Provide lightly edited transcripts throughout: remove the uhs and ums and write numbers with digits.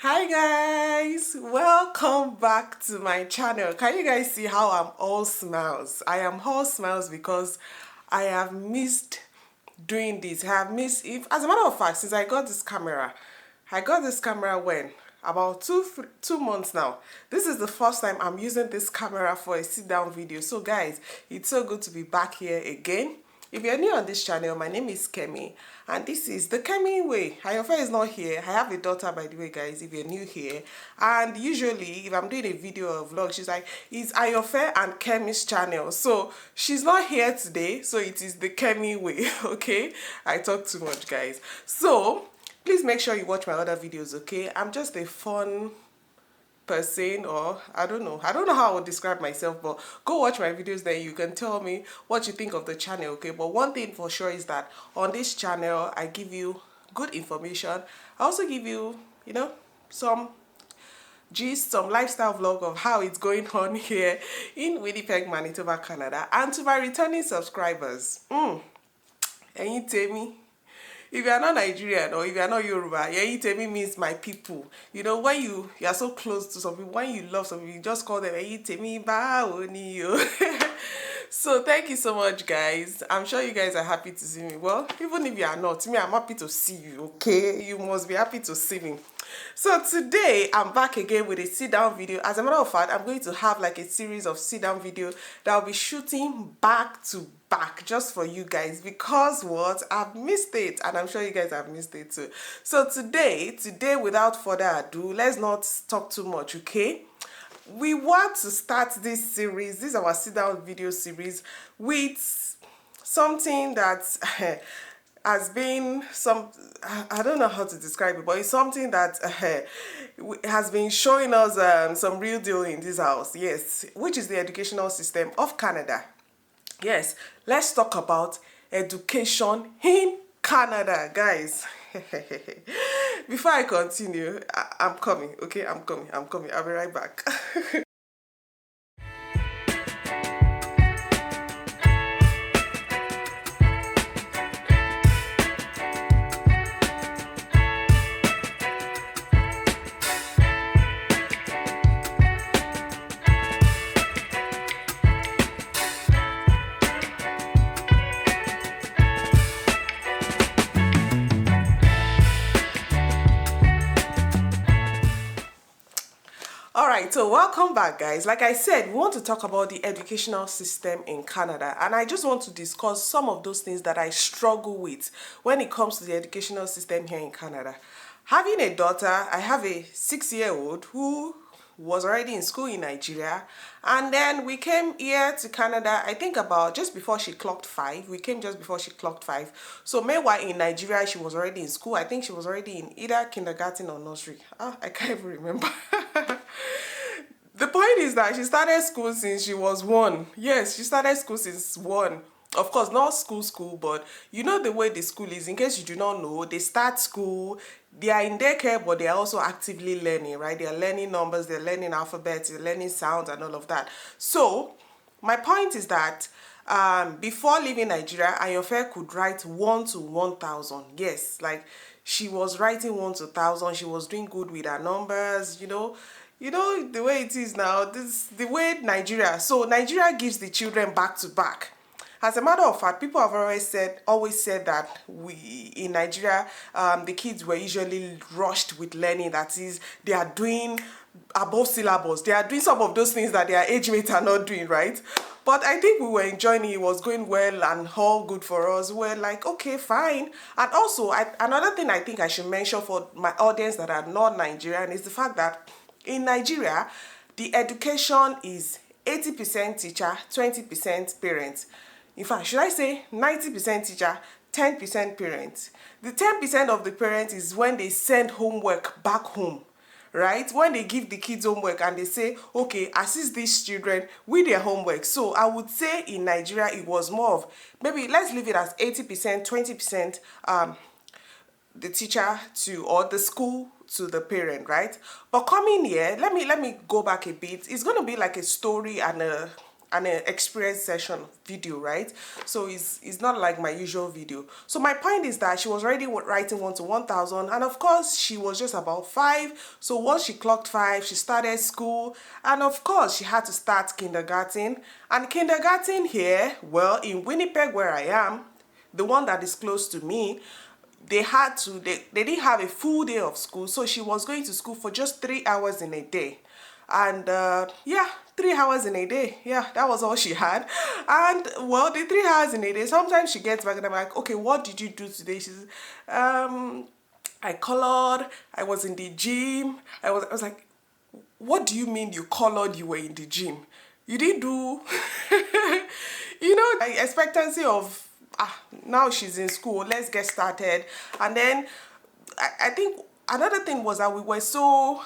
Hi guys, welcome back to my channel. Can you guys see how I'm all smiles? I am all smiles because I have missed doing this. I have missed, if as a matter of fact, since I got this camera. I got this camera when? About two months now. This is the first time I'm using this camera for a sit down video. So guys, it's so good to be back here again. If you're new on this channel, my name is Kemi, and this is the Kemi-ing way. Ayofe is not here. I have a daughter, by the way, guys, if you're new here. And usually, if I'm doing a video or vlog, she's like, it's Ayofe and Kemi's channel. So, she's not here today, so it is the Kemi way, okay? I talk too much, guys. So, please make sure you watch my other videos, okay? I'm just a fun person, or I don't know how I would describe myself, but go watch my videos, then you can tell me what you think of the channel, okay? But one thing for sure is that on this channel I give you good information. I also give you, some gist, some lifestyle vlog of how it's going on here in Winnipeg, Manitoba, Canada. And to my returning subscribers, ẹ̀yin tèmi, if you are not Nigerian or if you are not Yoruba, Eyitemi means my people. You know, when you are so close to some people, when you love some people, you just call them Eyitemi báwo ni o. So thank you so much, guys. I'm sure you guys are happy to see me. Well, even if you are not, me, I'm happy to see you, okay? You must be happy to see me. So today, I'm back again with a sit-down video. As a matter of fact, I'm going to have like a series of sit-down video that I'll be shooting back to back just for you guys, because what, I've missed it, and I'm sure you guys have missed it too. So today, without further ado, let's not talk too much, okay? We want to start this series, this is our sit-down video series, with something that has been I don't know how to describe it, but it's something that has been showing us some real deal in this house, yes, which is the educational system of Canada. Yes, let's talk about education in Canada, guys. Before I continue, I'm coming, okay? I'm coming. I'll be right back. Alright, so welcome back, guys. Like I said, we want to talk about the educational system in Canada, and I just want to discuss some of those things that I struggle with when it comes to the educational system here in Canada. Having a daughter, I have a 6-year-old who was already in school in Nigeria, and then we came here to Canada, I think about just before she clocked 5. We came just before she clocked 5. So meanwhile in Nigeria, she was already in school. I think she was already in either kindergarten or nursery. I can't even remember. The point is that she started school since she was 1. Yes, she started school since 1. Of course, not school, but you know the way the school is. In case you do not know, they start school, they are in daycare, but they are also actively learning, right? They are learning numbers, they're learning alphabets, they're learning sounds and all of that. So, my point is that before leaving Nigeria, Ayofe could write 1 to 1,000. Yes, like she was writing 1 to 1,000. She was doing good with her numbers, you know the way it is now, the way Nigeria. So Nigeria gives the children back to back. As a matter of fact, people have always said that we in Nigeria, the kids were usually rushed with learning. That is, they are doing above syllabus. They are doing some of those things that their age mates are not doing, right? But I think we were enjoying it. It was going well and all good for us. We're like, okay, fine. And also, another thing I think I should mention for my audience that are not Nigerian is the fact that in Nigeria, the education is 80% teacher, 20% parents. In fact, should I say 90% teacher, 10% parents? The 10% of the parents is when they send homework back home, right? When they give the kids homework and they say, okay, assist these children with their homework. So I would say in Nigeria, it was more of, maybe let's leave it as 80%, 20% the teacher to, or the school to the parent, right? But coming here, let me go back a bit. It's going to be like a story and an experience session video, right? So it's not like my usual video. So my point is that she was already writing 1 to 1000, and of course she was just about 5. So once she clocked 5, she started school, and of course she had to start kindergarten. And kindergarten here, well, in Winnipeg where I am, the one that is close to me, they didn't have a full day of school, so she was going to school for just 3 hours in a day. And yeah, 3 hours in a day, yeah, that was all she had. And well, the 3 hours in a day, sometimes she gets back and I'm like, okay, what did you do today? She says, I colored, I was in the gym. I was like, what do you mean you colored, you were in the gym? You didn't do you know, like expectancy of now she's in school, let's get started. And then I think another thing was that we were so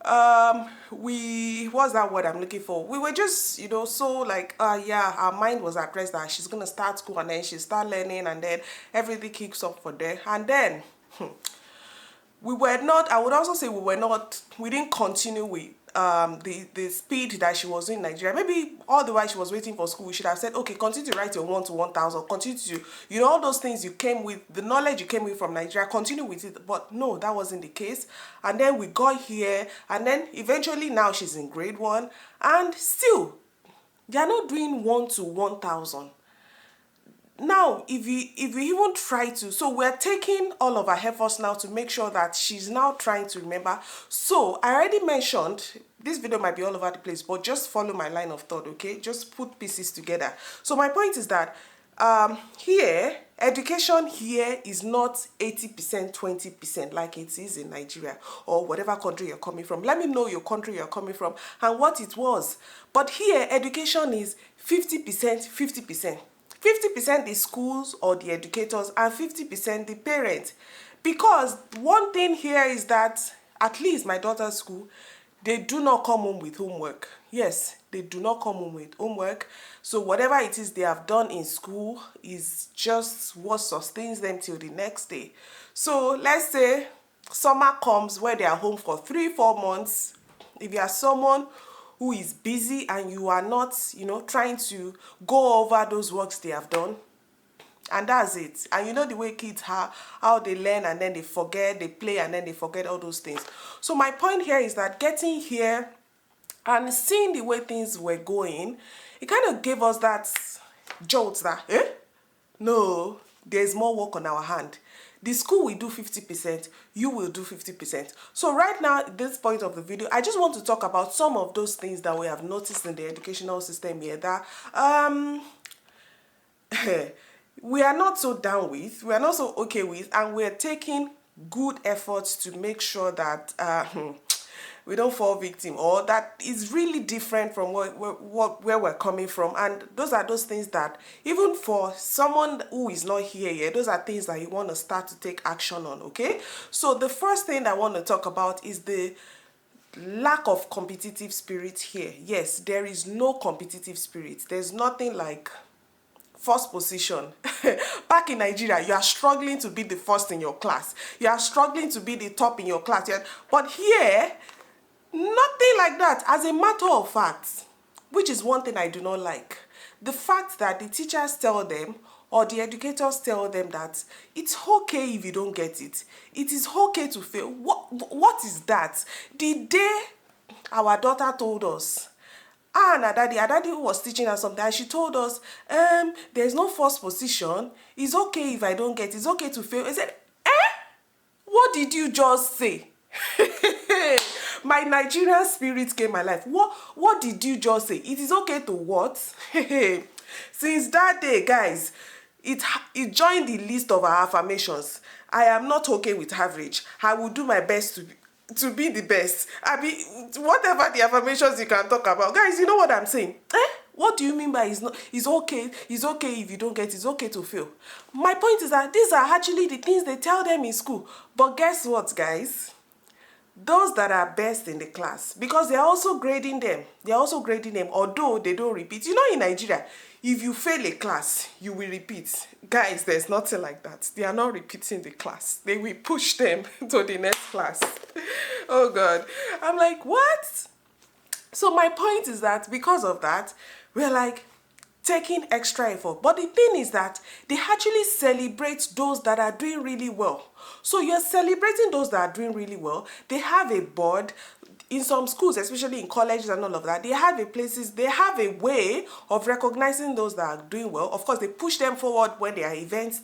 what's that word I'm looking for? We were just, you know, so like yeah, our mind was at rest that she's gonna start school, and then she start learning, and then everything kicks off for there. And then we were not, I would also say we didn't continue with the speed that she was in Nigeria. Maybe all the while she was waiting for school, we should have said, okay, continue to write your 1 to 1000, continue to, you know, all those things you came with, the knowledge you came with from Nigeria, continue with it. But no, that wasn't the case. And then we got here, and then eventually now she's in grade 1, and still they are not doing 1 to 1000. Now, if you even try to, so we're taking all of our efforts now to make sure that she's now trying to remember. So I already mentioned, this video might be all over the place, but just follow my line of thought, okay? Just put pieces together. So my point is that here, education here is not 80%, 20% like it is in Nigeria or whatever country you're coming from. Let me know your country you're coming from and what it was. But here, education is 50%, 50%. 50% the schools or the educators, and 50% the parents. Because one thing here is that, at least my daughter's school, they do not come home with homework. Yes, they do not come home with homework. So whatever it is they have done in school is just what sustains them till the next day. So let's say summer comes where they are home for 3-4 months. If you are someone who is busy and you are not, you know, trying to go over those works they have done, and that's it. And you know the way kids are, how they learn and then they forget, they play and then they forget all those things. So my point here is that getting here and seeing the way things were going, it kind of gave us that jolt that, no, there's more work on our hand. The school will do 50%, you will do 50%. So right now, at this point of the video, I just want to talk about some of those things that we have noticed in the educational system here that we are not so down with, we are not so okay with, and we're taking good efforts to make sure that we don't fall victim, or that is really different from where we're coming from. And those are those things that even for someone who is not here yet, those are things that you want to start to take action on, okay? So the first thing I want to talk about is the lack of competitive spirit here. Yes, there is no competitive spirit. There's nothing like first position. Back in Nigeria, you are struggling to be the first in your class. You are struggling to be the top in your class. But here, nothing like that. As a matter of fact, which is one thing I do not like, the fact that the teachers tell them or the educators tell them that it's okay if you don't get it. It is okay to fail. What is that? The day our daughter told us, and our daddy was teaching us something, and she told us, there's no first position. It's okay if I don't get it. It's okay to fail. I said, what did you just say? My Nigerian spirit came alive. What did you just say? It is okay to what? Since that day, guys, it joined the list of our affirmations. I am not okay with average. I will do my best to be the best. I mean, whatever the affirmations you can talk about. Guys, you know what I'm saying? What do you mean by it's okay if you don't get it, it's okay to fail? My point is that these are actually the things they tell them in school. But guess what, guys? Those that are best in the class, because they're also grading them, although they don't repeat. You know, in Nigeria, if you fail a class, you will repeat. Guys, there's nothing like that. They are not repeating the class. They will push them to the next class. Oh God. I'm like, what? So my point is that because of that, We're like taking extra effort. But the thing is that they actually celebrate those that are doing really well. So you're celebrating those that are doing really well. They have a board. In some schools, especially in colleges and all of that, they have they have a way of recognizing those that are doing well. Of course, they push them forward when there are events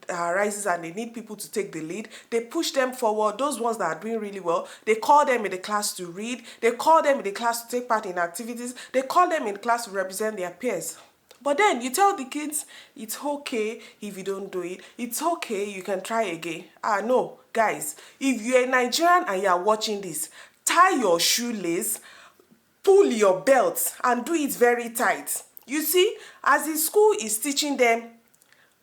rises and they need people to take the lead. They push them forward. Those ones that are doing really well, they call them in the class to read. They call them in the class to take part in activities. They call them in the class to represent their peers. But then you tell the kids, it's okay if you don't do it. It's okay, you can try again. No, guys, if you're a Nigerian and you're watching this, tie your shoelace, pull your belt, and do it very tight. You see, as the school is teaching them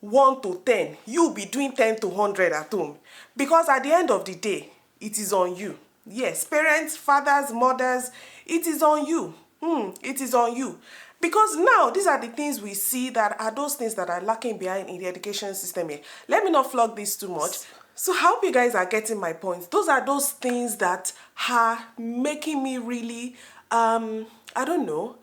1 to 10, you'll be doing 10 to 100 at home. Because at the end of the day, it is on you. Yes, parents, fathers, mothers, it is on you. It is on you. Because now, these are the things we see that are those things that are lacking behind in the education system here. Let me not flog this too much. So I hope you guys are getting my point. Those are those things that are making me really, I don't know,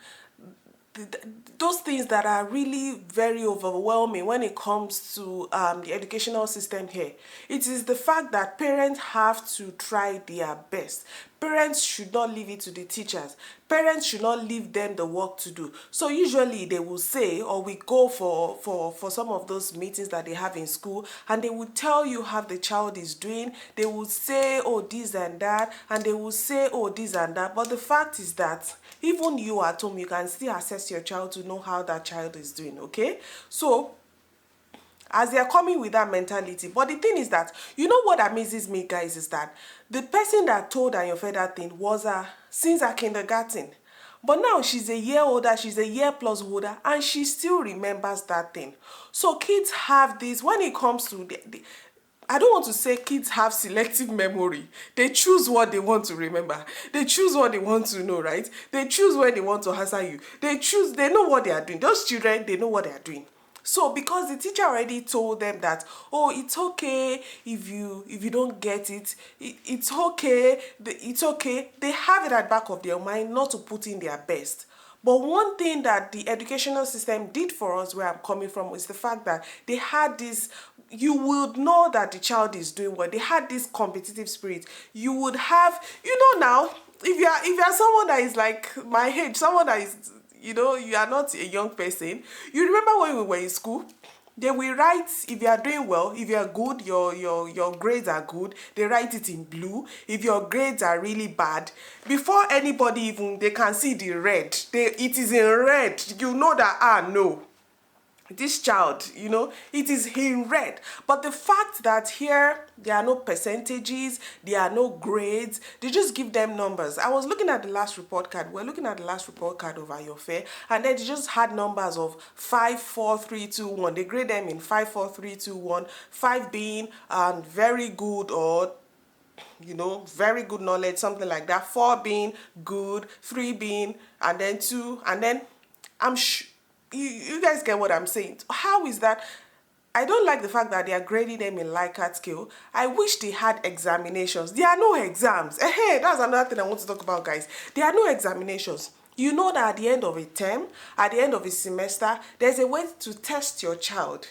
those things that are really very overwhelming when it comes to the educational system here. It is the fact that parents have to try their best. Parents should not leave it to the teachers. Parents should not leave them the work to do. So usually they will say, or we go for some of those meetings that they have in school, and they will tell you how the child is doing. They will say, oh, this and that, and they will say, oh, this and that. But the fact is that even you at home, you can still assess your child to know how that child is doing, okay? So as they are coming with that mentality. But the thing is that, you know what amazes me, guys, is that the person that told Ayofe that thing was since her kindergarten. But now she's a year older, she's a year plus older, and she still remembers that thing. So kids have this, when it comes to I don't want to say kids have selective memory. They choose what they want to remember. They choose what they want to know, right? They choose when they want to answer you. They know what they are doing. Those children, they know what they are doing. So because the teacher already told them that, oh, it's okay if you don't get it, it's okay, it's okay, they have it at the back of their mind not to put in their best. But one thing that the educational system did for us, where I'm coming from, is the fact that they had this, you would know that the child is doing well. They had this competitive spirit. You would have, now, if you are someone that is like my age, someone that is, you are not a young person. You remember when we were in school? They will write, if you are doing well, if you are good, your grades are good, they write it in blue. If your grades are really bad, before anybody even, they can see the red. It is in red. You know that, no. This child, it is in red. But the fact that here there are no percentages, there are no grades, they just give them numbers. I was looking at the last report card. We're looking at the last report card of Ayofe, and then they just had numbers of 5, 4, 3, 2, 1. They grade them in 5, 4, 3, 2, 1. 5 being very good, or very good knowledge, something like that. 4 being good, 3 being, and then 2, and then I'm sure. You guys get what I'm saying. How is that? I don't like the fact that they are grading them in Likert scale. I wish they had examinations. There are no exams. Hey, that's another thing I want to talk about, guys. There are no examinations. You know that at the end of a term, at the end of a semester, there's a way to test your child.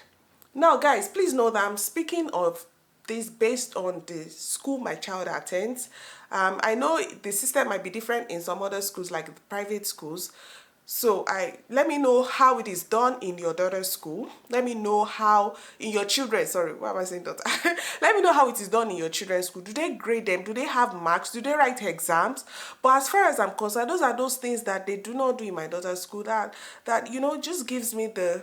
Now, guys, please know that I'm speaking of this based on the school my child attends. I know the system might be different in some other schools, like the private schools. So let me know how it is done in your daughter's school. Let me know how in your children's, sorry, why am I saying daughter? Let me know how it is done in your children's school. Do they grade them? Do they have marks? Do they write exams? But as far as I'm concerned, those are those things that they do not do in my daughter's school that just gives me the,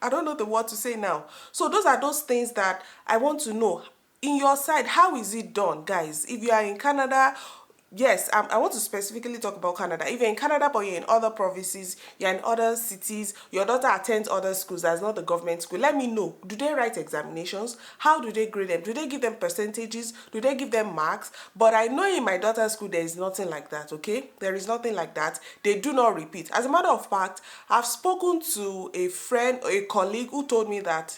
I don't know the word to say now. So those are those things that I want to know. In your side, how is it done, guys? If you are in Canada, yes, I want to specifically talk about Canada. If you're in Canada but you're in other provinces, you're in other cities, your daughter attends other schools that's not the government school, let me know. Do they write examinations? How do they grade them? Do they give them percentages? Do they give them marks? But I know in my daughter's school there is nothing like that, okay? There is nothing like that. They do not repeat. As a matter of fact, I've spoken to a friend or a colleague who told me that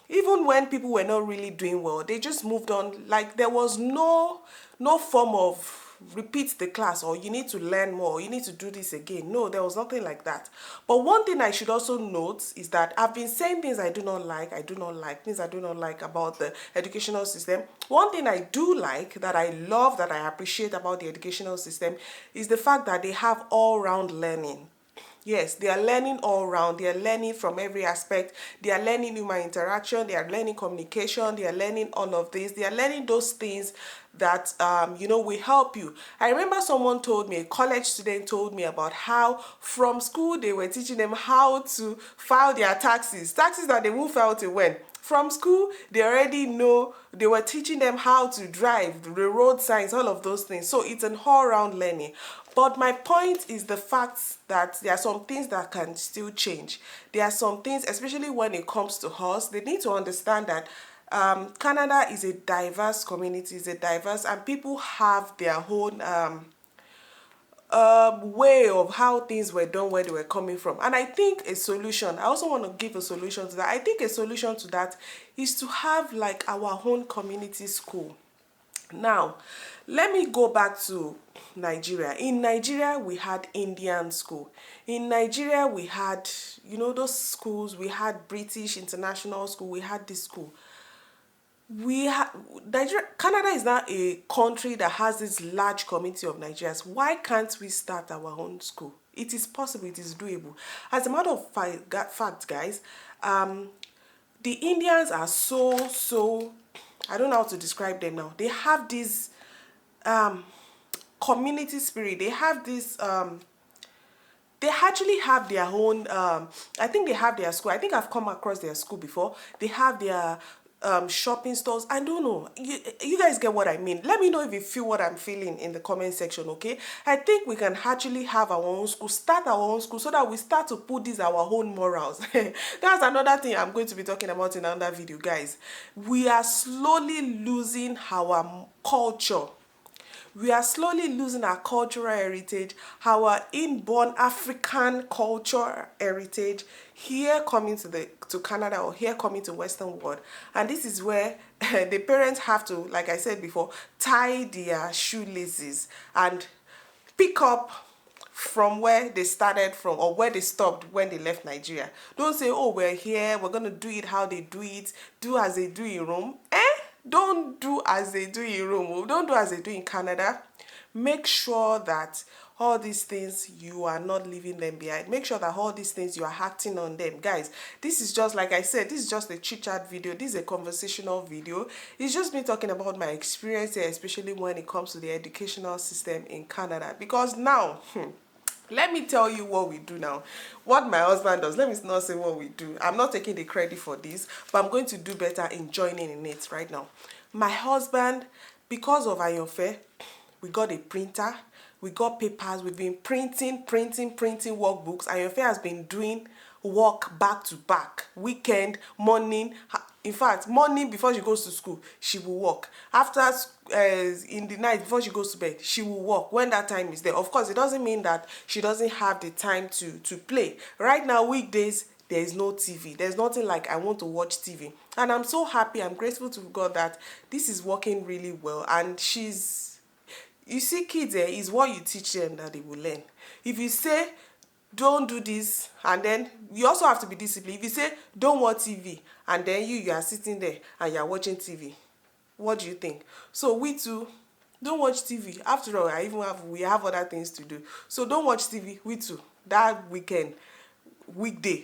even when people were not really doing well, they just moved on. Like there was no form of repeat the class, or you need to learn more, or you need to do this again. No, there was nothing like that. But one thing I should also note is that I've been saying things I do not like, things I do not like about the educational system. One thing I do like, that I love, that I appreciate about the educational system is the fact that they have all-round learning. Yes, they are learning all round. They are learning from every aspect. They are learning human interaction. They are learning communication. They are learning all of this. They are learning those things that, will help you. I remember someone told me, a college student told me about how from school they were teaching them how to file their taxes that they won't file till when. From school, they already know, they were teaching them how to drive, the road signs, all of those things. So it's an all-round learning. But my point is the fact that there are some things that can still change. There are some things, especially when it comes to us, they need to understand that Canada is a diverse community, and people have their own way of how things were done where they were coming from. And I think a solution, I also want to give a solution to that. I think a solution to that is to have like our own community school. Now, let me go back to Nigeria. In Nigeria, we had Indian school. In Nigeria, we had, those schools. We had British International School. We had this school. Canada is not a country that has this large community of Nigerians. Why can't we start our own school? It is possible. It is doable. As a matter of fact, guys, the Indians are so I don't know how to describe them now. They have this community spirit. They have this they actually have their own I think they have their school. I think I've come across their school before. They have their shopping stores. I don't know. You guys get what I mean. Let me know if you feel what I'm feeling in the comment section, okay? I think we can actually have our own school, start our own school, so that we start to put these our own morals. That's another thing I'm going to be talking about in another video, guys. We are slowly losing our culture. We are slowly losing our cultural heritage, our inborn African culture heritage, here coming to Canada, or here coming to Western world. And this is where the parents have to, like I said before, tie their shoelaces and pick up from where they started from, or where they stopped when they left Nigeria. Don't say, oh, we're here, we're going to do it how they do it, do as they do in Rome. Don't do as they do in Rome. Don't do as they do in Canada. Make sure that all these things, you are not leaving them behind. Make sure that all these things, you are acting on them. Guys, this is just, like I said, this is just a chit-chat video. This is a conversational video. It's just me talking about my experience here, especially when it comes to the educational system in Canada. Because now, let me tell you what we do now. What my husband does. Let me not say what we do. I'm not taking the credit for this, but I'm going to do better in joining in it right now. My husband, because of Ayonfe, we got a printer. We got papers. We've been printing workbooks. Ayonfe has been doing work back to back. Weekend, morning. In fact, morning before she goes to school, she will work. After, in the night before she goes to bed, she will work when that time is there. Of course, it doesn't mean that she doesn't have the time to play. Right now, weekdays, there is no TV. There's nothing like I want to watch TV. And I'm so happy. I'm grateful to God that this is working really well. And you see, kids, is what you teach them that they will learn. If you say, don't do this, and then you also have to be disciplined. If you say, don't watch TV, and then you are sitting there and you are watching TV, what do you think? So we too, don't watch TV. After all, we have other things to do. So don't watch TV. We too, that weekday,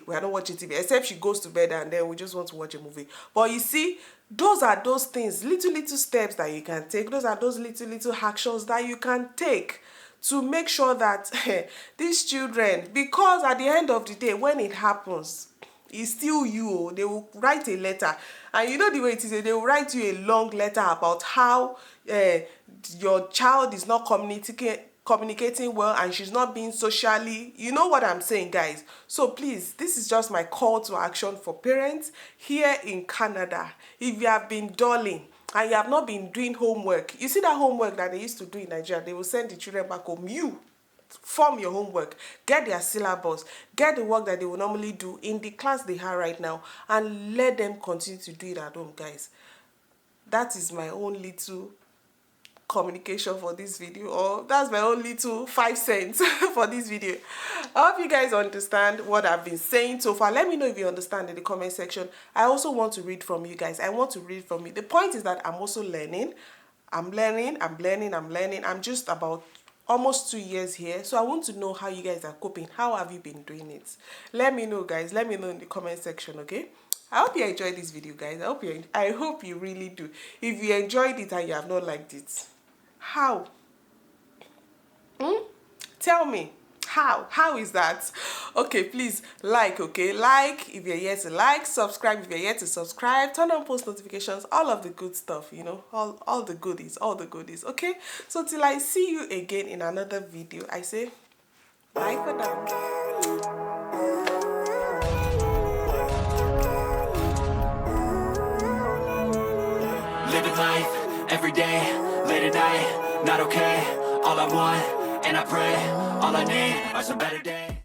we are not watching TV, except she goes to bed and then we just want to watch a movie. But you see, those are those things, little steps that you can take. Those are those little actions that you can take to make sure that these children, because at the end of the day, when it happens, it's still you. They will write a letter, and you know the way it is, they will write you a long letter about how your child is not communicating well, and she's not being socially, you know what I'm saying, guys. So please, this is just my call to action for parents here in Canada. If you have been dulling and you have not been doing homework, you see that homework that they used to do in Nigeria, they will send the children back home. You form your homework, get their syllabus, get the work that they will normally do in the class they have right now, and let them continue to do it at home, guys. That is my own little communication for this video, or that's my own little 5 cents for this video. I hope you guys understand what I've been saying so far. Let me know if you understand in the comment section. I also want to read from you guys. I want to read from you. The point is that I'm also learning. I'm learning. I'm just about almost 2 years here, so I want to know how you guys are coping. How have you been doing it? Let me know, guys. Let me know in the comment section, okay? I hope you enjoyed this video, guys. I hope you really do. If you enjoyed it and you have not liked it, how? Tell me. How is that? Okay, please like, okay? Like if you're yet to like, subscribe if you're yet to subscribe, turn on post notifications, all of the good stuff, you know, all the goodies, okay? So till I see you again in another video, I say bye for now. Living life, every day, late at night, not okay. All I want, and I pray, all I need are some better days.